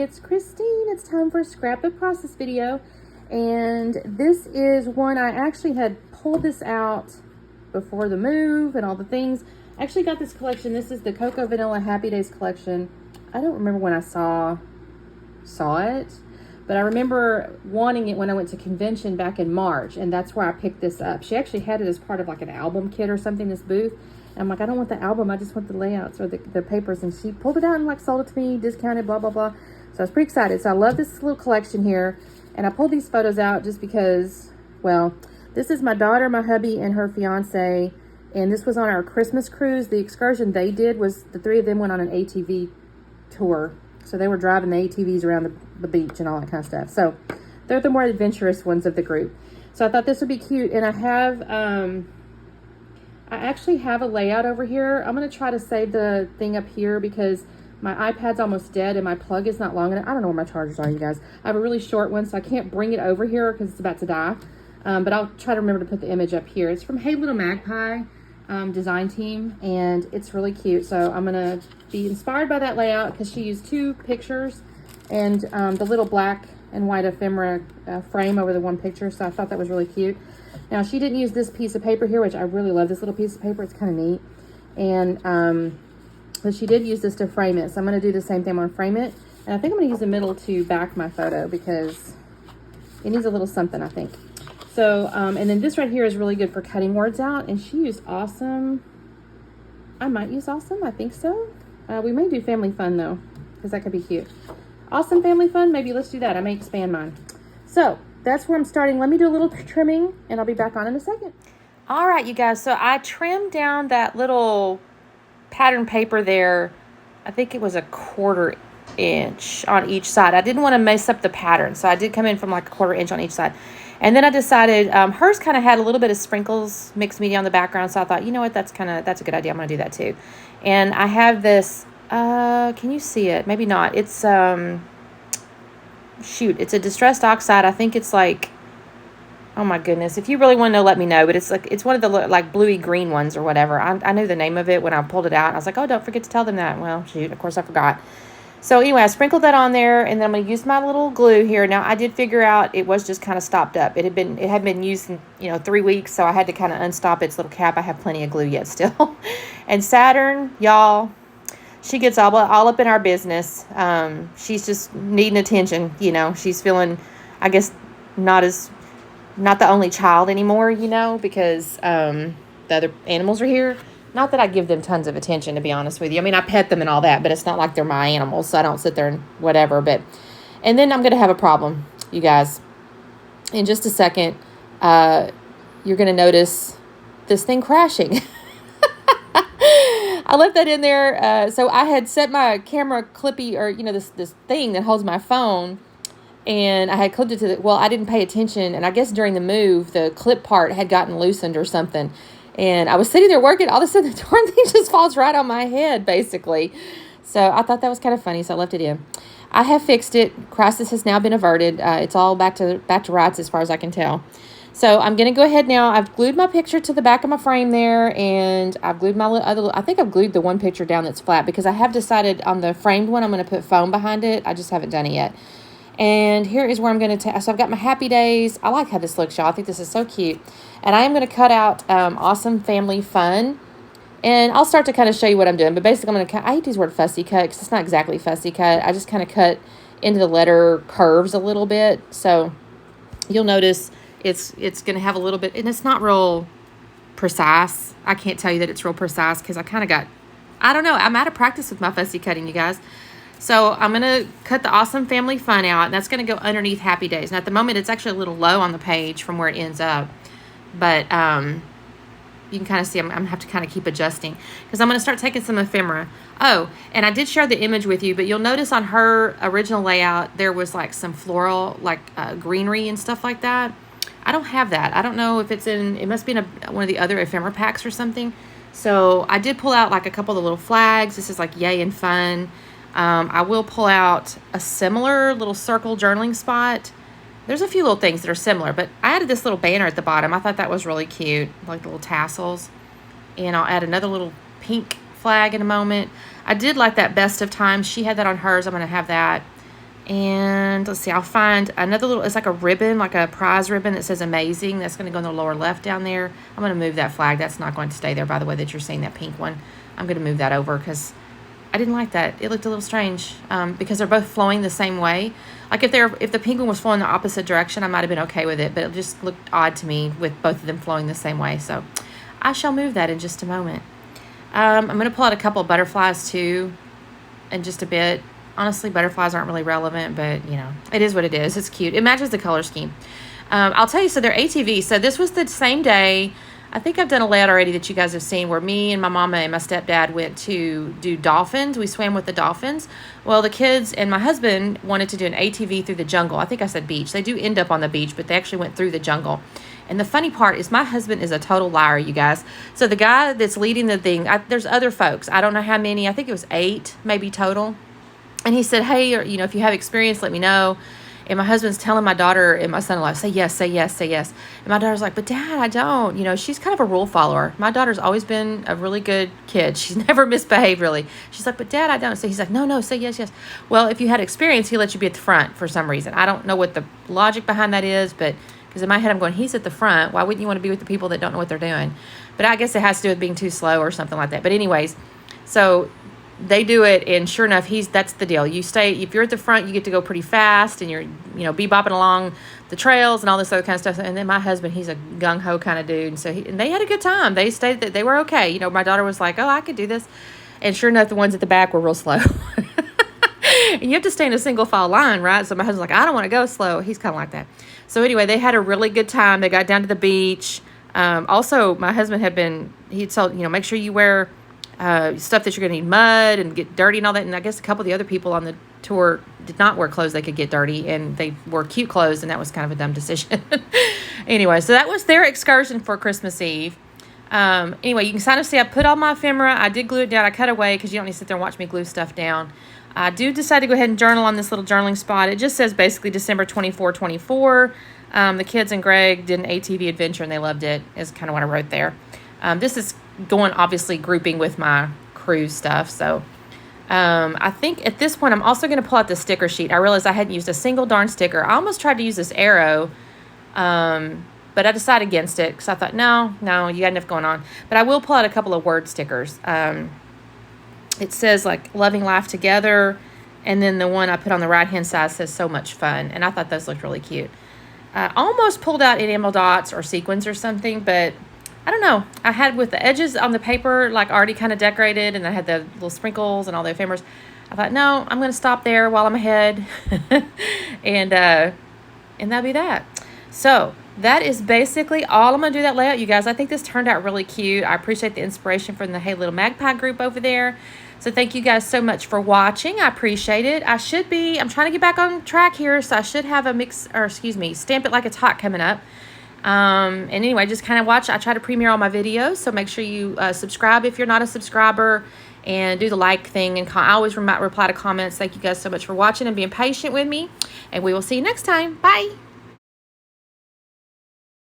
it's Christine. It's time for a scrapbook process video. And this is one I actually had pulled this out before the move and all the things. I actually got this collection. This is the Cocoa Vanilla Happy Days collection. I don't remember when I saw it, but I remember wanting it when I went to convention back in March, and that's where I picked this up. She actually had it as part of like an album kit or something, this booth. And I'm like, I don't want the album, I just want the layouts or the papers. And she pulled it out and like sold it to me, discounted, blah, blah, blah. So I was pretty excited. So I love this little collection here. And I pulled these photos out just because, well, this is my daughter, my hubby, and her fiance. And this was on our Christmas cruise. The excursion they did was the three of them went on an ATV tour. So they were driving the ATVs around the beach and all that kind of stuff. So they're the more adventurous ones of the group. So I thought this would be cute. And I actually have a layout over here. I'm going to try to save the thing up here because my iPad's almost dead and my plug is not long enough. I don't know where my chargers are, you guys. I have a really short one, so I can't bring it over here because it's about to die. But I'll try to remember to put the image up here. It's from Hey Little Magpie design team, and it's really cute. So I'm going to be inspired by that layout because she used two pictures and the little black and white ephemera frame over the one picture. So I thought that was really cute. Now, she didn't use this piece of paper here, which I really love this little piece of paper. It's kind of neat. And, but she did use this to frame it. So I'm going to do the same thing. I'm going to frame it. And I think I'm going to use the middle to back my photo because it needs a little something, I think. So, and then this right here is really good for cutting words out. And she used Awesome. I might use Awesome. I think so. We may do Family Fun, though, because that could be cute. Awesome Family Fun. Maybe let's do that. I may expand mine. So that's where I'm starting. Let me do a little trimming and I'll be back on in a second. All right, you guys. So I trimmed down that little pattern paper there. I think it was 1/4 inch on each side. I didn't want to mess up the pattern. So I did come in from like 1/4 inch on each side. And then I decided hers kind of had a little bit of sprinkles, mixed media on the background. So I thought, you know what, that's a good idea. I'm going to do that too. And I have this, can you see it? Maybe not. It's, shoot, it's a distressed oxide. I think it's like, oh my goodness, if you really want to know, let me know. But it's like, it's one of the like bluey green ones or whatever. I knew the name of it when I pulled it out. I was like, oh, don't forget to tell them that. Well, shoot, of course I forgot. So anyway, I sprinkled that on there, and then I'm going to use my little glue here. Now I did figure out it was just kind of stopped up. It had been used in 3 weeks, so I had to kind of unstop its little cap. I have plenty of glue yet still. And Saturn, y'all, she gets all up in our business. She's just needing attention. She's feeling, I guess, not the only child anymore, because the other animals are here. Not that I give them tons of attention, to be honest with you. I mean, I pet them and all that, but it's not like they're my animals, so I don't sit there and whatever. And then I'm going to have a problem, you guys. In just a second, you're going to notice this thing crashing. I left that in there. So I had set my camera clippy, or, this thing that holds my phone, and I had clipped it to I didn't pay attention. And I guess during the move, the clip part had gotten loosened or something. And I was sitting there working. All of a sudden, the darn thing just falls right on my head, basically. So I thought that was kind of funny, so I left it in. I have fixed it. Crisis has now been averted. It's all back to rights as far as I can tell. So I'm going to go ahead now. I've glued my picture to the back of my frame there, and I've glued my other. I think I've glued the one picture down that's flat because I have decided on the framed one I'm going to put foam behind it. I just haven't done it yet. And here is where I'm going to so I've got my Happy Days. I like how this looks, y'all. I think this is so cute. And I am going to cut out Awesome Family Fun. And I'll start to kind of show you what I'm doing. But basically, I'm going to cut. I hate to use the word fussy cut because it's not exactly fussy cut. I just kind of cut into the letter curves a little bit. So you'll notice it's going to have a little bit. And it's not real precise. I can't tell you that it's real precise because I kind of got, I don't know. I'm out of practice with my fussy cutting, you guys. So I'm going to cut the Awesome Family Fun out, and that's going to go underneath Happy Days. Now, at the moment, it's actually a little low on the page from where it ends up. But you can kind of see I'm going to have to kind of keep adjusting because I'm going to start taking some ephemera. Oh, and I did share the image with you, but you'll notice on her original layout, there was like some floral, like greenery and stuff like that. I don't have that. I don't know if it's in, it must be in one of the other ephemera packs or something. So I did pull out like a couple of the little flags. This is like Yay and Fun. I will pull out a similar little circle journaling spot. There's a few little things that are similar, but I added this little banner at the bottom. I thought that was really cute, like the little tassels. And I'll add another little pink flag in a moment. I did like that Best of Times. She had that on hers. I'm going to have that. And let's see, I'll find another little, it's like a ribbon, like a prize ribbon that says amazing. That's going to go in the lower left down there. I'm going to move that flag. That's not going to stay there, by the way, that you're seeing that pink one. I'm going to move that over because I didn't like that. It looked a little strange because they're both flowing the same way. Like if the pink one was flowing the opposite direction, I might have been okay with it, but it just looked odd to me with both of them flowing the same way. So I shall move that in just a moment. I'm going to pull out a couple of butterflies too in just a bit. Honestly, butterflies aren't really relevant, but, you know, it is what it is. It's cute. It matches the color scheme. I'll tell you, so they're ATVs. So this was the same day. I think I've done a layout already that you guys have seen where me and my mama and my stepdad went to do dolphins. We swam with the dolphins. Well, the kids and my husband wanted to do an ATV through the jungle. I think I said beach. They do end up on the beach, but they actually went through the jungle. And the funny part is my husband is a total liar, you guys. So the guy that's leading the thing, there's other folks. I don't know how many. I think it was 8 maybe total. And he said, hey, you know, if you have experience, let me know. And my husband's telling my daughter and my son-in-law, say yes, say yes, say yes. And my daughter's like, but Dad, I don't. You know, she's kind of a rule follower. My daughter's always been a really good kid. She's never misbehaved, really. She's like, but Dad, I don't. So he's like, no, say yes, yes. Well, if you had experience, he'll let you be at the front for some reason. I don't know what the logic behind that is, but because in my head I'm going, he's at the front. Why wouldn't you want to be with the people that don't know what they're doing? But I guess it has to do with being too slow or something like that. But anyways, so they do it, and sure enough, that's the deal. You stay, if you're at the front, you get to go pretty fast, and you're, you know, bebopping along the trails and all this other kind of stuff. And then my husband, he's a gung-ho kind of dude, and so and they had a good time. They stayed, they were okay. You know, my daughter was like, oh, I could do this. And sure enough, the ones at the back were real slow. And you have to stay in a single file line, right? So my husband's like, I don't want to go slow. He's kind of like that. So anyway, they had a really good time. They got down to the beach. Also, my husband he'd told, you know, make sure you wear stuff that you're going to need mud and get dirty and all that. And I guess a couple of the other people on the tour did not wear clothes they could get dirty, and they wore cute clothes, and that was kind of a dumb decision. Anyway, so that was their excursion for Christmas Eve. Anyway, you can kind of see I put on my ephemera. I did glue it down. I cut away because you don't need to sit there and watch me glue stuff down. I do decide to go ahead and journal on this little journaling spot. It just says basically December 24, 24. The kids and Greg did an ATV adventure, and they loved it, is kind of what I wrote there. This is going, obviously, grouping with my cruise stuff. So I think at this point, I'm also going to pull out the sticker sheet. I realized I hadn't used a single darn sticker. I almost tried to use this arrow, but I decided against it because I thought, no, you got enough going on. But I will pull out a couple of word stickers. It says, like, loving life together. And then the one I put on the right-hand side says so much fun. And I thought those looked really cute. I almost pulled out enamel dots or sequins or something, but I don't know. I had with the edges on the paper, like, already kind of decorated, and I had the little sprinkles and all the ephemeras. I thought, no, I'm going to stop there while I'm ahead. and that'll be that. So that is basically all. I'm going to do that layout, you guys. I think this turned out really cute. I appreciate the inspiration from the Hey Little Magpie group over there. So thank you guys so much for watching. I appreciate it. I'm trying to get back on track here, so I should have Stamp It Like It's Hot coming up. And anyway, just kind of watch. I try to premiere all my videos, so make sure you subscribe if you're not a subscriber, and do the like thing. And I always reply to comments. Thank you guys so much for watching and being patient with me, and we will see you next time. Bye.